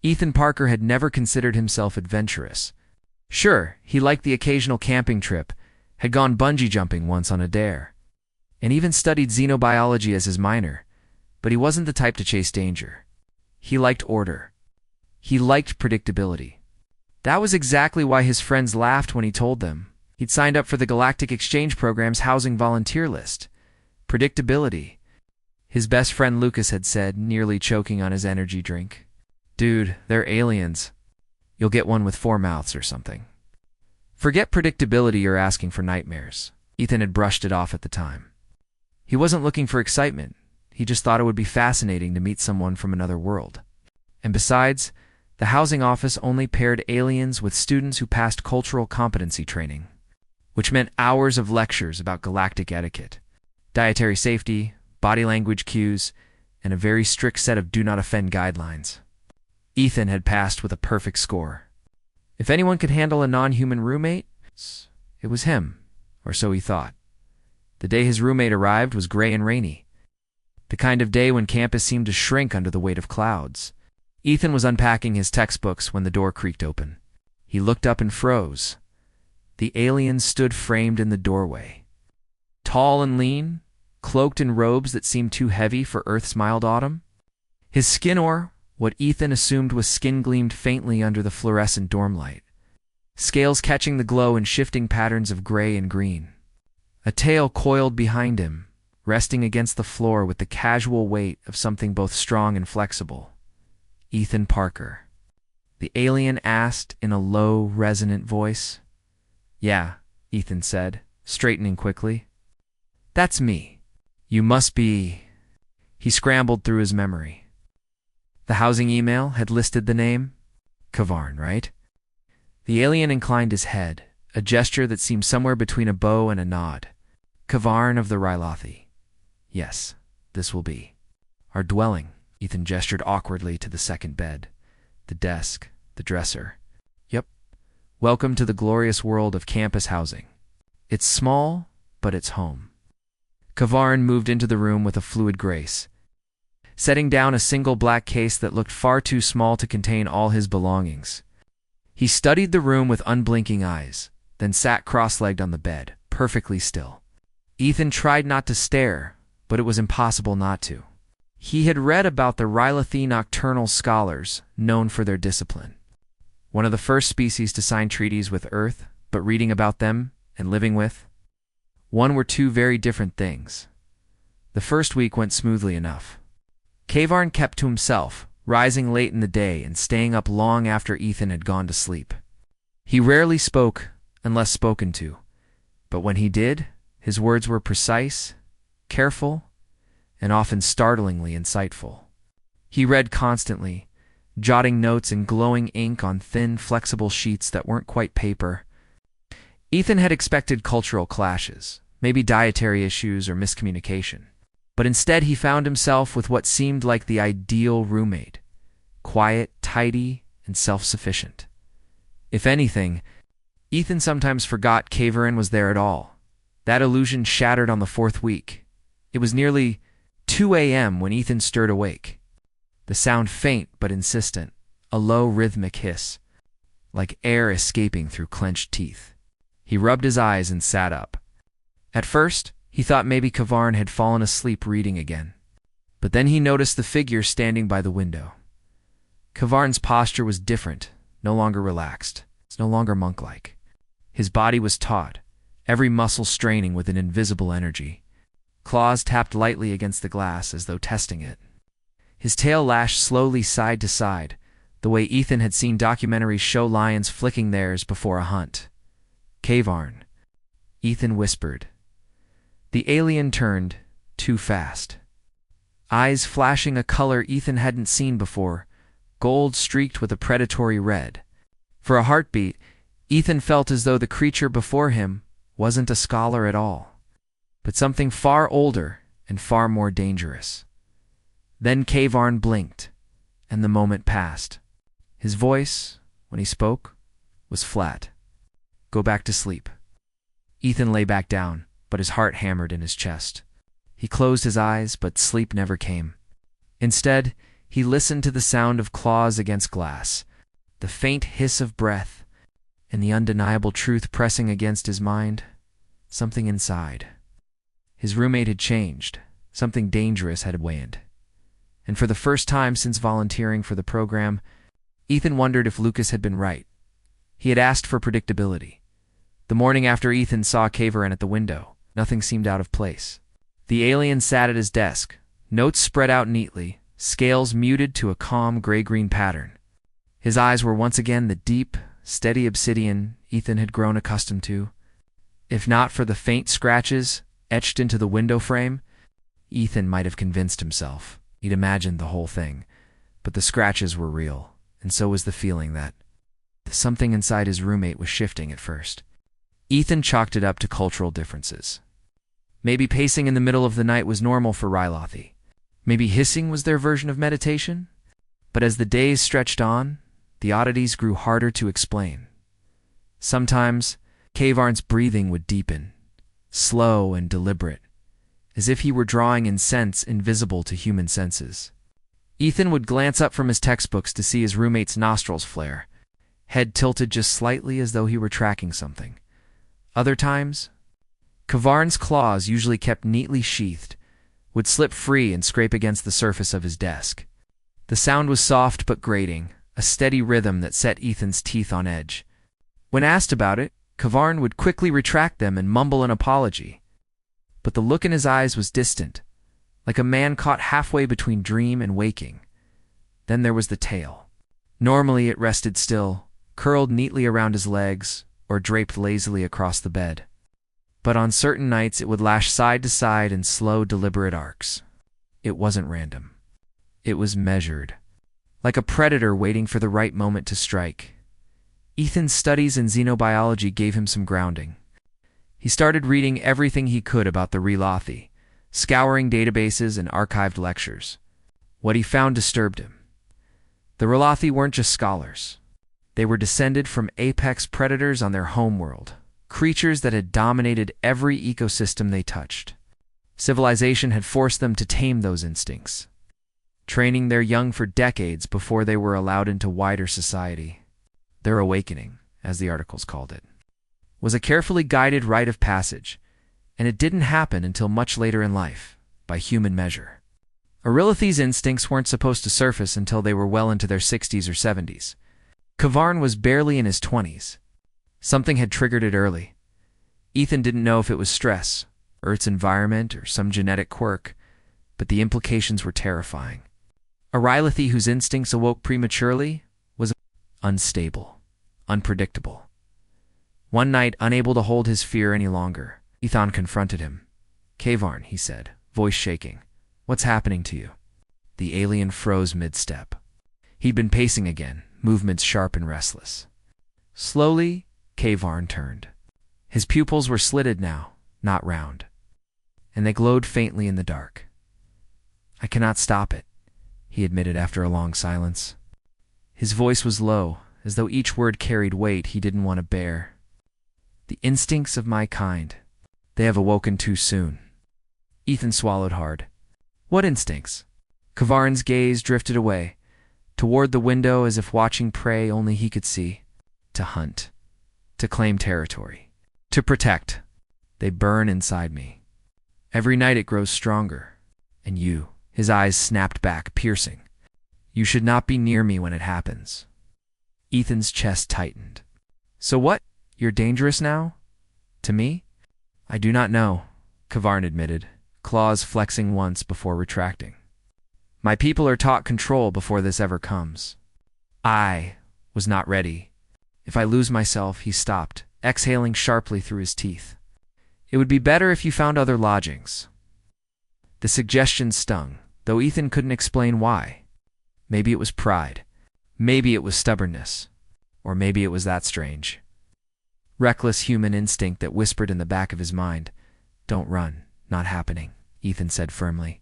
Ethan Parker had never considered himself adventurous. Sure, he liked the occasional camping trip, had gone bungee jumping once on a dare, and even studied xenobiology as his minor, but he wasn't the type to chase danger. He liked order. He liked predictability. That was exactly why his friends laughed when he told them he'd signed up for the Galactic Exchange Program's housing volunteer list. Predictability. His best friend Lucas had said, nearly choking on his energy drink. Dude, they're aliens. You'll get one with 4 mouths or something. Forget predictability, you're asking for nightmares. Ethan had brushed it off at the time. He wasn't looking for excitement. He just thought it would be fascinating to meet someone from another world. And besides, the housing office only paired aliens with students who passed cultural competency training, which meant hours of lectures about galactic etiquette, dietary safety, body language cues, and a very strict set of do not offend guidelines. Ethan had passed with a perfect score. If anyone could handle a non-human roommate, it was him, or so he thought. The day his roommate arrived was gray and rainy, the kind of day when campus seemed to shrink under the weight of clouds. Ethan was unpacking his textbooks when the door creaked open. He looked up and froze. The alien stood framed in the doorway. Tall and lean, cloaked in robes that seemed too heavy for Earth's mild autumn. His skin, or what Ethan assumed was skin, gleamed faintly under the fluorescent dorm light, scales catching the glow in shifting patterns of gray and green. A tail coiled behind him, resting against the floor with the casual weight of something both strong and flexible. Ethan Parker. The alien asked in a low, resonant voice. Yeah, Ethan said, straightening quickly. That's me. You must be... He scrambled through his memory. The housing email had listed the name. Kavarn, right? The alien inclined his head, a gesture that seemed somewhere between a bow and a nod. Kavarn of the Rylothi. Yes, this will be our dwelling. Ethan gestured awkwardly to the second bed, the desk, the dresser. Yep. Welcome to the glorious world of campus housing. It's small, but it's home. Kavarn moved into the room with a fluid grace, setting down a single black case that looked far too small to contain all his belongings. He studied the room with unblinking eyes, then sat cross-legged on the bed, perfectly still. Ethan tried not to stare, but it was impossible not to. He had read about the Rylothi nocturnal scholars, known for their discipline. One of the first species to sign treaties with Earth, but reading about them and living with one were two very different things. The first week went smoothly enough. Kavarn kept to himself, rising late in the day and staying up long after Ethan had gone to sleep. He rarely spoke unless spoken to, but when he did, his words were precise, careful, and often startlingly insightful. He read constantly, jotting notes in glowing ink on thin, flexible sheets that weren't quite paper. Ethan had expected cultural clashes, maybe dietary issues or miscommunication, but instead he found himself with what seemed like the ideal roommate, quiet, tidy, and self-sufficient. If anything, Ethan sometimes forgot Kavarn was there at all. That illusion shattered on the 4th week. It was nearly 2 a.m. when Ethan stirred awake. The sound faint but insistent, a low rhythmic hiss, like air escaping through clenched teeth. He rubbed his eyes and sat up. At first, he thought maybe Kavarn had fallen asleep reading again. But then he noticed the figure standing by the window. Kavarn's posture was different, no longer relaxed. It's no longer monk-like. His body was taut, every muscle straining with an invisible energy. Claws tapped lightly against the glass as though testing it. His tail lashed slowly side to side, the way Ethan had seen documentaries show lions flicking theirs before a hunt. Kavarn, Ethan whispered. The alien turned, too fast. Eyes flashing a color Ethan hadn't seen before, gold streaked with a predatory red. For a heartbeat, Ethan felt as though the creature before him wasn't a scholar at all, but something far older and far more dangerous. Then Kavarn blinked, and the moment passed. His voice, when he spoke, was flat. Go back to sleep. Ethan lay back down, but his heart hammered in his chest. He closed his eyes, but sleep never came. Instead, He listened to the sound of claws against glass, the faint hiss of breath, and the undeniable truth pressing against his mind. Something inside. His roommate had changed. Something dangerous had waned. And for the first time since volunteering for the program, Ethan wondered if Lucas had been right. He had asked for predictability. The morning after Ethan saw Caveran at the window, nothing seemed out of place. The alien sat at his desk, notes spread out neatly, scales muted to a calm gray-green pattern. His eyes were once again the deep, steady obsidian Ethan had grown accustomed to. If not for the faint scratches etched into the window frame, Ethan might have convinced himself. He'd imagined the whole thing, but the scratches were real, and so was the feeling that something inside his roommate was shifting at first. Ethan chalked it up to cultural differences. Maybe pacing in the middle of the night was normal for Rylothi. Maybe hissing was their version of meditation. But as the days stretched on, the oddities grew harder to explain. Sometimes, Cavarn's breathing would deepen, slow and deliberate, as if he were drawing in scents invisible to human senses. Ethan would glance up from his textbooks to see his roommate's nostrils flare, head tilted just slightly as though he were tracking something. Other times, Cavarn's claws, usually kept neatly sheathed, would slip free and scrape against the surface of his desk. The sound was soft but grating, a steady rhythm that set Ethan's teeth on edge. When asked about it, Cavarn would quickly retract them and mumble an apology. But the look in his eyes was distant, like a man caught halfway between dream and waking. Then there was the tail. Normally it rested still, curled neatly around his legs, or draped lazily across the bed. But on certain nights it would lash side to side in slow, deliberate arcs. It wasn't random. It was measured, like a predator waiting for the right moment to strike. Ethan's studies in xenobiology gave him some grounding. He started reading everything he could about the Rylothi, scouring databases and archived lectures. What he found disturbed him. The Rylothi weren't just scholars. They were descended from apex predators on their homeworld, creatures that had dominated every ecosystem they touched. Civilization had forced them to tame those instincts, training their young for decades before they were allowed into wider society. Their awakening, as the articles called it, was a carefully guided rite of passage, and it didn't happen until much later in life, by human measure. Arilothi's instincts weren't supposed to surface until they were well into their 60s or 70s. Cavarn was barely in his 20s. Something had triggered it early. Ethan didn't know if it was stress, Earth's environment, or some genetic quirk, but the implications were terrifying. A Rylothi whose instincts awoke prematurely was unstable, unpredictable. One night, unable to hold his fear any longer, Ethan confronted him. "Cavarn," he said, voice shaking. "What's happening to you?" The alien froze mid-step. He'd been pacing again, movements sharp and restless. Slowly, Cavarn turned. His pupils were slitted now, not round, and they glowed faintly in the dark. "I cannot stop it," he admitted after a long silence. His voice was low, as though each word carried weight he didn't want to bear. "The instincts of my kind, they have awoken too soon." Ethan swallowed hard. "What instincts?" Cavarn's gaze drifted away, toward the window as if watching prey only he could see. "To hunt, to claim territory, to protect. They burn inside me. Every night it grows stronger. And you," his eyes snapped back, piercing. "You should not be near me when it happens." Ethan's chest tightened. "So what? You're dangerous now? To me?" "I do not know," Cavarn admitted, claws flexing once before retracting. "My people are taught control before this ever comes. I was not ready. If I lose myself," he stopped, exhaling sharply through his teeth. "It would be better if you found other lodgings." The suggestion stung, though Ethan couldn't explain why. Maybe it was pride. Maybe it was stubbornness. Or maybe it was that strange, reckless human instinct that whispered in the back of his mind. "Don't run. Not happening," Ethan said firmly.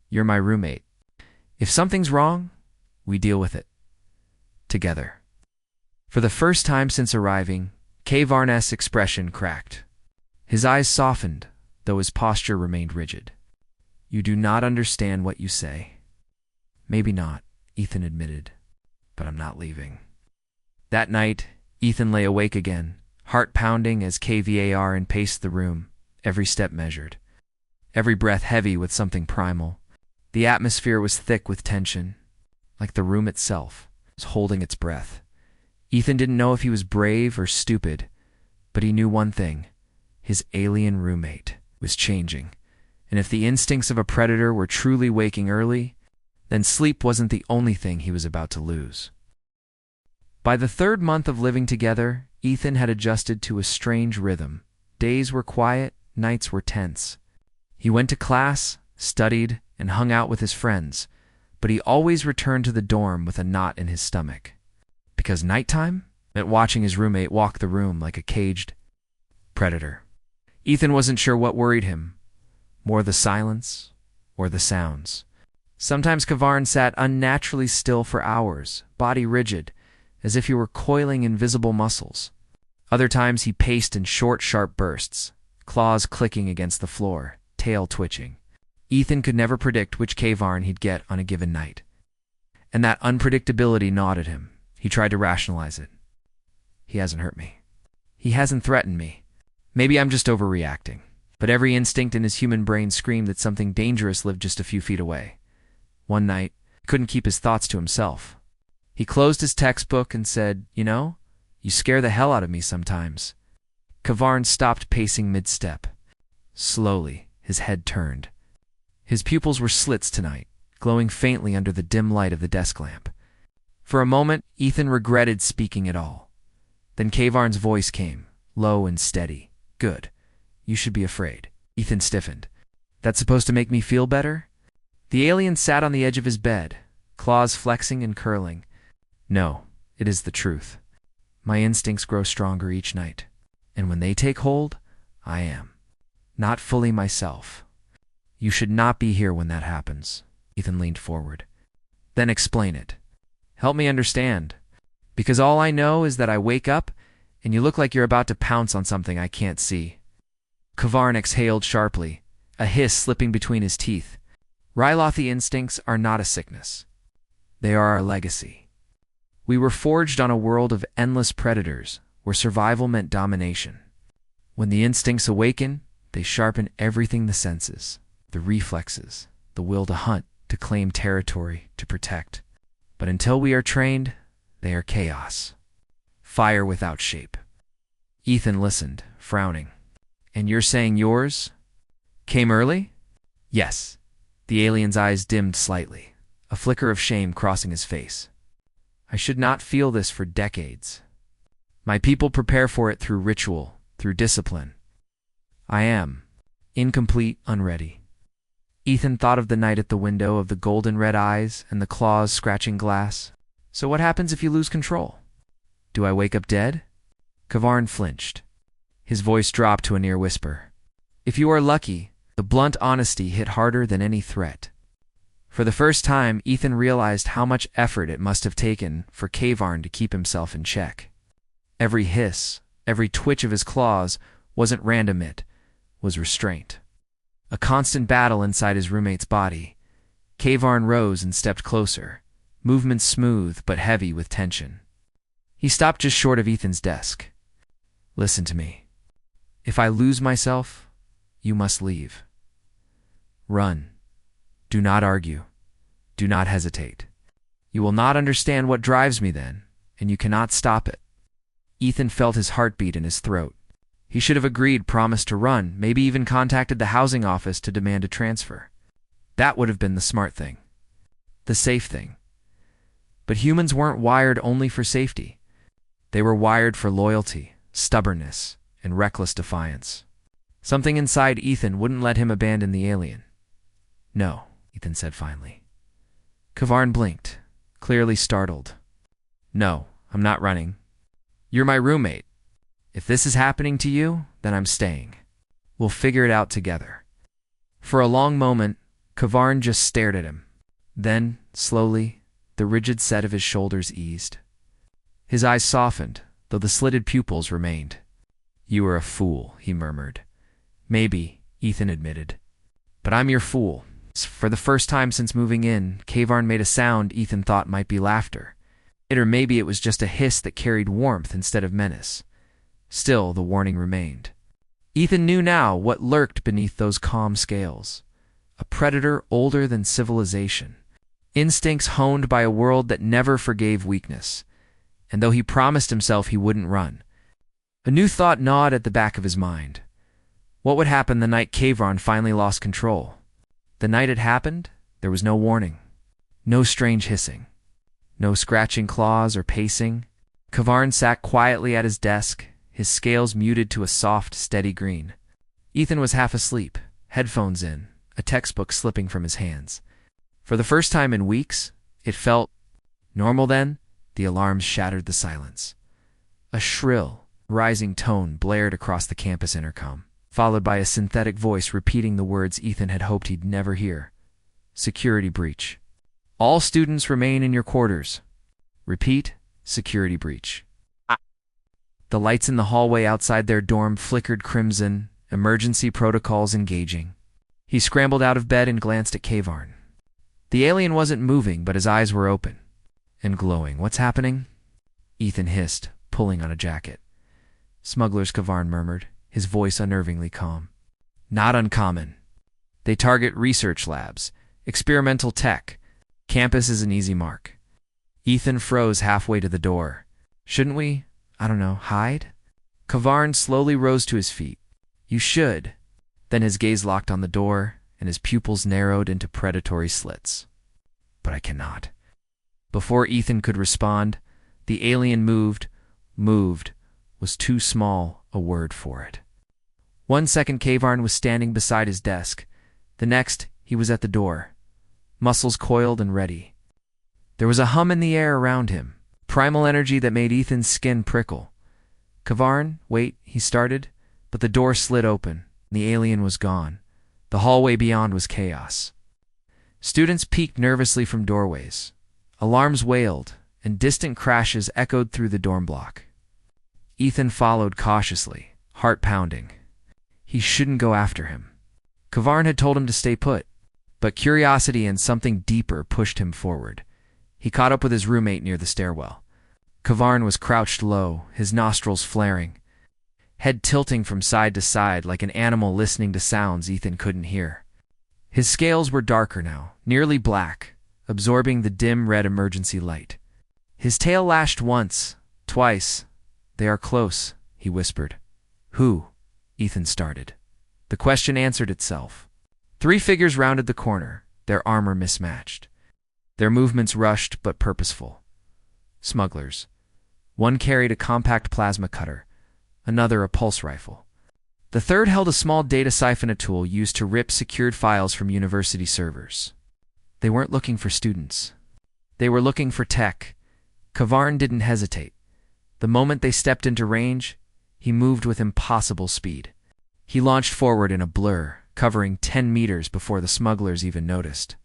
"You're my roommate. If something's wrong, we deal with it. Together." For the first time since arriving, Cavarn's expression cracked. His eyes softened, though his posture remained rigid. "You do not understand what you say." Maybe not, Ethan admitted, but I'm not leaving. That night, Ethan lay awake again, heart pounding as KVAR and paced the room, every step measured, every breath heavy with something primal. The atmosphere was thick with tension, like the room itself was holding its breath. Ethan didn't know if he was brave or stupid, but he knew one thing: his alien roommate was changing. And if the instincts of a predator were truly waking early, then sleep wasn't the only thing he was about to lose. By the third month of living together, Ethan had adjusted to a strange rhythm. Days were quiet, nights were tense. He went to class, studied, and hung out with his friends, but he always returned to the dorm with a knot in his stomach. Because nighttime meant watching his roommate walk the room like a caged predator. Ethan wasn't sure what worried him, more the silence or the sounds. Sometimes Kavarn sat unnaturally still for hours, body rigid, as if he were coiling invisible muscles. Other times he paced in short, sharp bursts, claws clicking against the floor, tail twitching. Ethan could never predict which Kavarn he'd get on a given night. And that unpredictability gnawed at him. He tried to rationalize it. He hasn't hurt me. He hasn't threatened me. Maybe I'm just overreacting. But every instinct in his human brain screamed that something dangerous lived just a few feet away. One night, he couldn't keep his thoughts to himself. He closed his textbook and said, "You scare the hell out of me sometimes." Kavarn stopped pacing mid-step. Slowly, his head turned. His pupils were slits tonight, glowing faintly under the dim light of the desk lamp. For a moment, Ethan regretted speaking at all. Then Kavarn's voice came, low and steady. "Good. You should be afraid." Ethan stiffened. "That's supposed to make me feel better?" The alien sat on the edge of his bed, claws flexing and curling. "No, it is the truth. My instincts grow stronger each night, and when they take hold, I am not fully myself. You should not be here when that happens." Ethan leaned forward. "Then explain it. Help me understand. Because all I know is that I wake up, and you look like you're about to pounce on something I can't see." Kavarn exhaled sharply, a hiss slipping between his teeth. "Rylothi instincts are not a sickness. They are our legacy. We were forged on a world of endless predators, where survival meant domination. When the instincts awaken, they sharpen everything: the senses, the reflexes, the will to hunt, to claim territory, to protect. But until we are trained, they are chaos. Fire without shape." Ethan listened, frowning. "And you're saying yours came early?" "Yes." The alien's eyes dimmed slightly, a flicker of shame crossing his face. "I should not feel this for decades. My people prepare for it through ritual, through discipline. I am incomplete, unready." Ethan thought of the night at the window, of the golden red eyes and the claws scratching glass. "So what happens if you lose control? Do I wake up dead?" Kavarn flinched. His voice dropped to a near whisper. "If you are lucky." The blunt honesty hit harder than any threat. For the first time, Ethan realized how much effort it must have taken for Kavarn to keep himself in check. Every hiss, every twitch of his claws wasn't random, it was restraint. A constant battle inside his roommate's body. Kavarn rose and stepped closer, movements smooth but heavy with tension. He stopped just short of Ethan's desk. "Listen to me. If I lose myself, you must leave. Run. Do not argue. Do not hesitate. You will not understand what drives me then, and you cannot stop it." Ethan felt his heartbeat in his throat. He should have agreed, promised to run, maybe even contacted the housing office to demand a transfer. That would have been the smart thing, the safe thing. But humans weren't wired only for safety. They were wired for loyalty, stubbornness, and reckless defiance. Something inside Ethan wouldn't let him abandon the alien. "No," Ethan said finally. Kavarn blinked, clearly startled. "No, I'm not running. You're my roommate. If this is happening to you, then I'm staying. We'll figure it out together." For a long moment, Kavarn just stared at him. Then, slowly, the rigid set of his shoulders eased. His eyes softened, though the slitted pupils remained. "You are a fool," he murmured. "Maybe," Ethan admitted. "But I'm your fool. For the first time since moving in, Kvarn made a sound Ethan thought might be laughter. Or maybe it was just a hiss that carried warmth instead of menace. Still, the warning remained. Ethan knew now what lurked beneath those calm scales. A predator older than civilization. Instincts honed by a world that never forgave weakness. And though he promised himself he wouldn't run, a new thought gnawed at the back of his mind. What would happen the night Kvarn finally lost control? The night it happened, there was no warning. No strange hissing. No scratching claws or pacing. Kvarn sat quietly at his desk, his scales muted to a soft, steady green. Ethan was half asleep, headphones in, a textbook slipping from his hands. For the first time in weeks, it felt normal then. The alarms shattered the silence. A shrill, rising tone blared across the campus intercom, followed by a synthetic voice repeating the words Ethan had hoped he'd never hear. Security breach. All students remain in your quarters. Repeat, security breach. The lights in the hallway outside their dorm flickered crimson, emergency protocols engaging. He scrambled out of bed and glanced at Kvarn. The alien wasn't moving, but his eyes were open and glowing. What's happening? Ethan hissed, pulling on a jacket. Smugglers, Kvarn murmured, his voice unnervingly calm. Not uncommon. They target research labs, experimental tech. Campus is an easy mark. Ethan froze halfway to the door. Shouldn't we, hide? Kvarn slowly rose to his feet. You should. Then his gaze locked on the door, and his pupils narrowed into predatory slits. But I cannot. Before Ethan could respond, the alien moved was too small a word for it. 1 second Kvarn was standing beside his desk. The next, he was at the door, muscles coiled and ready. There was a hum in the air around him, primal energy that made Ethan's skin prickle. Kvarn, wait, he started, but the door slid open. The alien was gone. The hallway beyond was chaos. Students peeked nervously from doorways. Alarms wailed, and distant crashes echoed through the dorm block. Ethan followed cautiously, heart pounding. He shouldn't go after him. Kvarn had told him to stay put, but curiosity and something deeper pushed him forward. He caught up with his roommate near the stairwell. Kvarn was crouched low, his nostrils flaring, head tilting from side to side like an animal listening to sounds Ethan couldn't hear. His scales were darker now, nearly black, absorbing the dim red emergency light. His tail lashed once, twice. They are close, he whispered. Who? Ethan started. The question answered itself. 3 figures rounded the corner, their armor mismatched. Their movements rushed but purposeful. Smugglers. One carried a compact plasma cutter, another a pulse rifle. The third held a small data siphon tool used to rip secured files from university servers. They weren't looking for students. They were looking for tech. Kvarn didn't hesitate. The moment they stepped into range, he moved with impossible speed. He launched forward in a blur, covering 10 meters before the smugglers even noticed.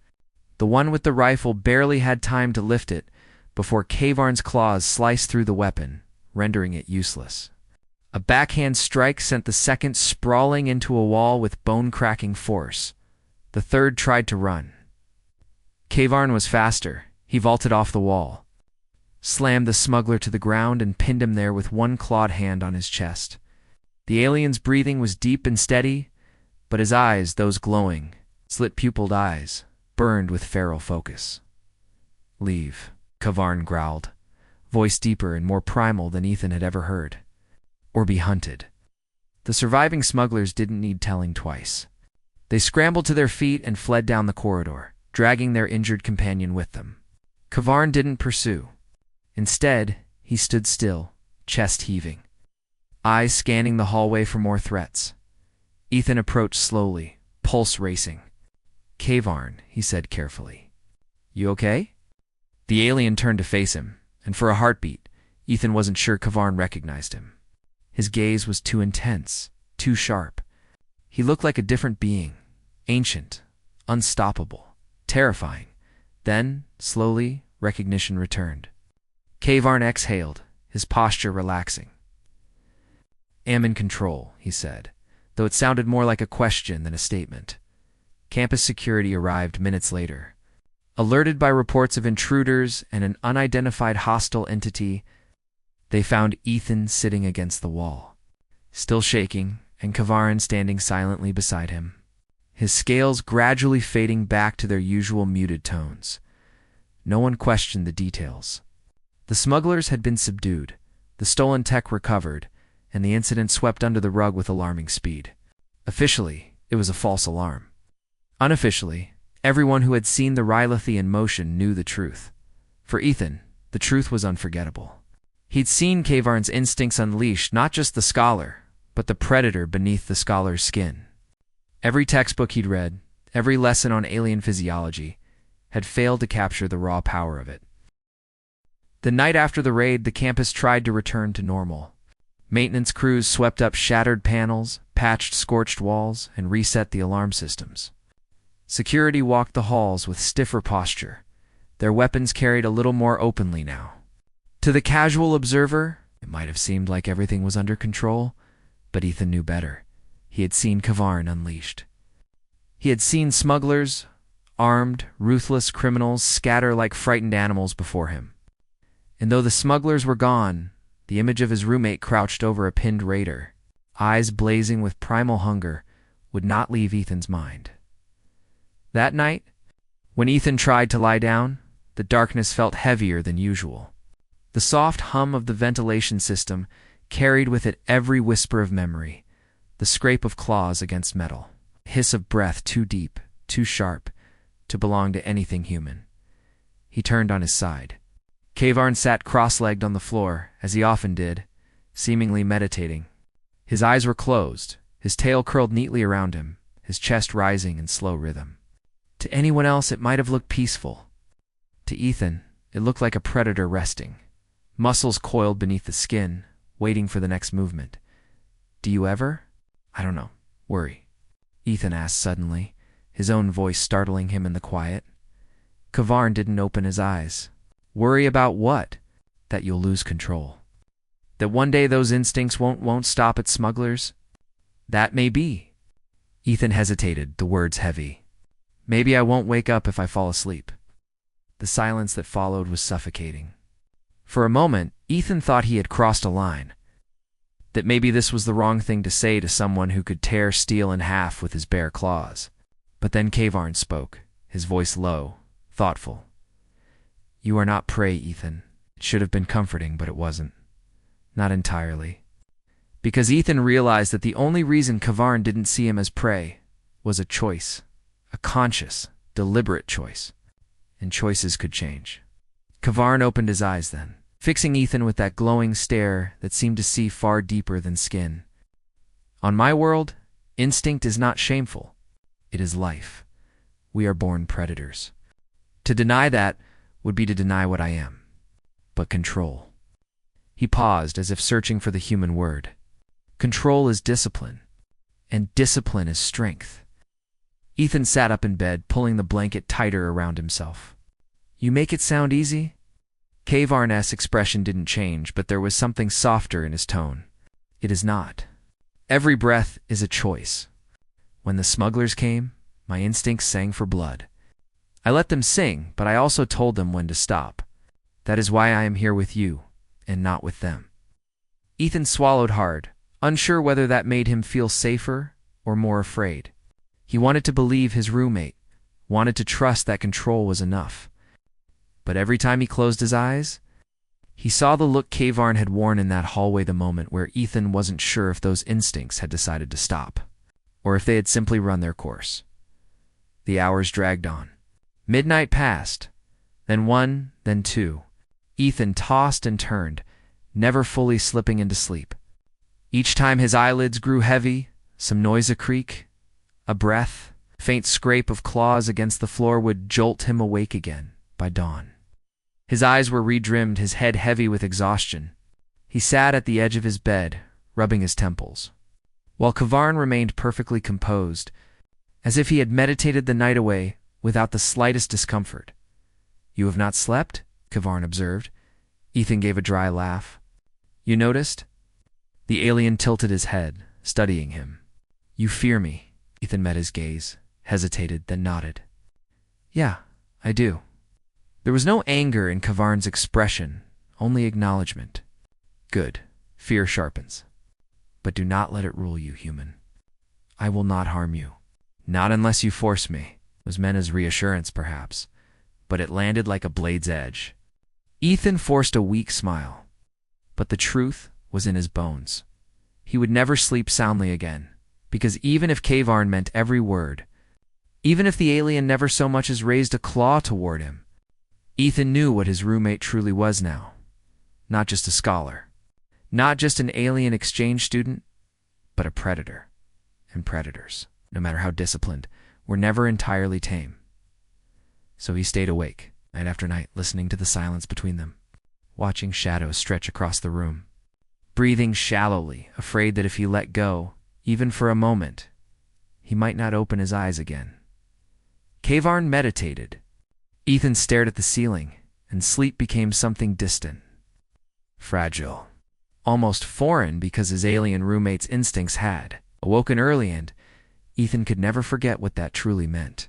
The one with the rifle barely had time to lift it before Kvarn's claws sliced through the weapon, rendering it useless. A backhand strike sent the second sprawling into a wall with bone-cracking force. The third tried to run. Kvarn was faster. He vaulted off the wall, slammed the smuggler to the ground, and pinned him there with one clawed hand on his chest. The alien's breathing was deep and steady, but his eyes, those glowing, slit-pupilled eyes, burned with feral focus. Leave, Kvarn growled, voice deeper and more primal than Ethan had ever heard. Or be hunted. The surviving smugglers didn't need telling twice. They scrambled to their feet and fled down the corridor, dragging their injured companion with them. Kvarn didn't pursue. Instead, he stood still, chest heaving, eyes scanning the hallway for more threats. Ethan approached slowly, pulse racing. Kvarn, he said carefully. You okay? The alien turned to face him, and for a heartbeat, Ethan wasn't sure Kvarn recognized him. His gaze was too intense, too sharp. He looked like a different being, ancient, unstoppable, terrifying. Then, slowly, recognition returned. Kvarn exhaled, his posture relaxing. Am in control, he said, though it sounded more like a question than a statement. Campus security arrived minutes later. Alerted by reports of intruders and an unidentified hostile entity, they found Ethan sitting against the wall, still shaking, and Kavarin standing silently beside him, his scales gradually fading back to their usual muted tones. No one questioned the details. The smugglers had been subdued, the stolen tech recovered, and the incident swept under the rug with alarming speed. Officially, it was a false alarm. Unofficially, everyone who had seen the Rylithy in motion knew the truth. For Ethan, the truth was unforgettable. He'd seen Kavarn's instincts unleash not just the scholar, but the predator beneath the scholar's skin. Every textbook he'd read, every lesson on alien physiology, had failed to capture the raw power of it. The night after the raid, the campus tried to return to normal. Maintenance crews swept up shattered panels, patched scorched walls, and reset the alarm systems. Security walked the halls with stiffer posture, their weapons carried a little more openly now. To the casual observer, it might have seemed like everything was under control, but Ethan knew better. He had seen Kavarin unleashed. He had seen smugglers, armed, ruthless criminals scatter like frightened animals before him. And though the smugglers were gone, the image of his roommate crouched over a pinned raider, eyes blazing with primal hunger, would not leave Ethan's mind. That night, when Ethan tried to lie down, the darkness felt heavier than usual. The soft hum of the ventilation system carried with it every whisper of memory, the scrape of claws against metal, hiss of breath too deep, too sharp, to belong to anything human. He turned on his side. Kavarin sat cross-legged on the floor, as he often did, seemingly meditating. His eyes were closed, his tail curled neatly around him, his chest rising in slow rhythm. To anyone else it might have looked peaceful. To Ethan, it looked like a predator resting, muscles coiled beneath the skin, waiting for the next movement. "Do you ever, I don't know, worry?" Ethan asked suddenly, his own voice startling him in the quiet. Kavarin didn't open his eyes. "Worry about what?" "That you'll lose control. That one day those instincts won't stop at smugglers?" "That may be." Ethan hesitated, the words heavy. "Maybe I won't wake up if I fall asleep." The silence that followed was suffocating. For a moment, Ethan thought he had crossed a line, that maybe this was the wrong thing to say to someone who could tear steel in half with his bare claws. But then Kavarin spoke, his voice low, thoughtful. "You are not prey, Ethan. It should have been comforting, but it wasn't. Not entirely." Because Ethan realized that the only reason Kavarin didn't see him as prey was a choice, a conscious, deliberate choice. And choices could change. Kavarin opened his eyes then, fixing Ethan with that glowing stare that seemed to see far deeper than skin. "On my world, instinct is not shameful. It is life. We are born predators. To deny that would be to deny what I am. But control." He paused as if searching for the human word. "Control is discipline, and discipline is strength." Ethan sat up in bed, pulling the blanket tighter around himself. "You make it sound easy?" Kavarin's expression didn't change, but there was something softer in his tone. "It is not. Every breath is a choice. When the smugglers came, my instincts sang for blood. I let them sing, but I also told them when to stop. That is why I am here with you, and not with them." Ethan swallowed hard, unsure whether that made him feel safer or more afraid. He wanted to believe his roommate, wanted to trust that control was enough. But every time he closed his eyes, he saw the look Kavarin had worn in that hallway, the moment where Ethan wasn't sure if those instincts had decided to stop, or if they had simply run their course. The hours dragged on. Midnight passed, then 1, then 2. Ethan tossed and turned, never fully slipping into sleep. Each time his eyelids grew heavy, some noise, a creak, a breath, faint scrape of claws against the floor would jolt him awake again by dawn. His eyes were redrimmed, his head heavy with exhaustion. He sat at the edge of his bed, rubbing his temples, while Kavarin remained perfectly composed, as if he had meditated the night away without the slightest discomfort. "You have not slept?" Kavarin observed. Ethan gave a dry laugh. "You noticed?" The alien tilted his head, studying him. "You fear me." Ethan met his gaze, hesitated, then nodded. Yeah, I do. There was no anger in Kavarn's expression, only acknowledgement. Good. Fear sharpens. But do not let it rule you, human. I will not harm you. Not unless you force me, was meant as reassurance, perhaps, but it landed like a blade's edge. Ethan forced a weak smile, but the truth was in his bones. He would never sleep soundly again, because even if Kavarn meant every word, even if the alien never so much as raised a claw toward him, Ethan knew what his roommate truly was now. Not just a scholar, not just an alien exchange student, but a predator. And predators, no matter how disciplined, were never entirely tame. So he stayed awake, night after night, listening to the silence between them, watching shadows stretch across the room, breathing shallowly, afraid that if he let go, even for a moment, he might not open his eyes again. Kavarn meditated. Ethan stared at the ceiling, and sleep became something distant, fragile, almost foreign, because his alien roommate's instincts had awoken early, and Ethan could never forget what that truly meant.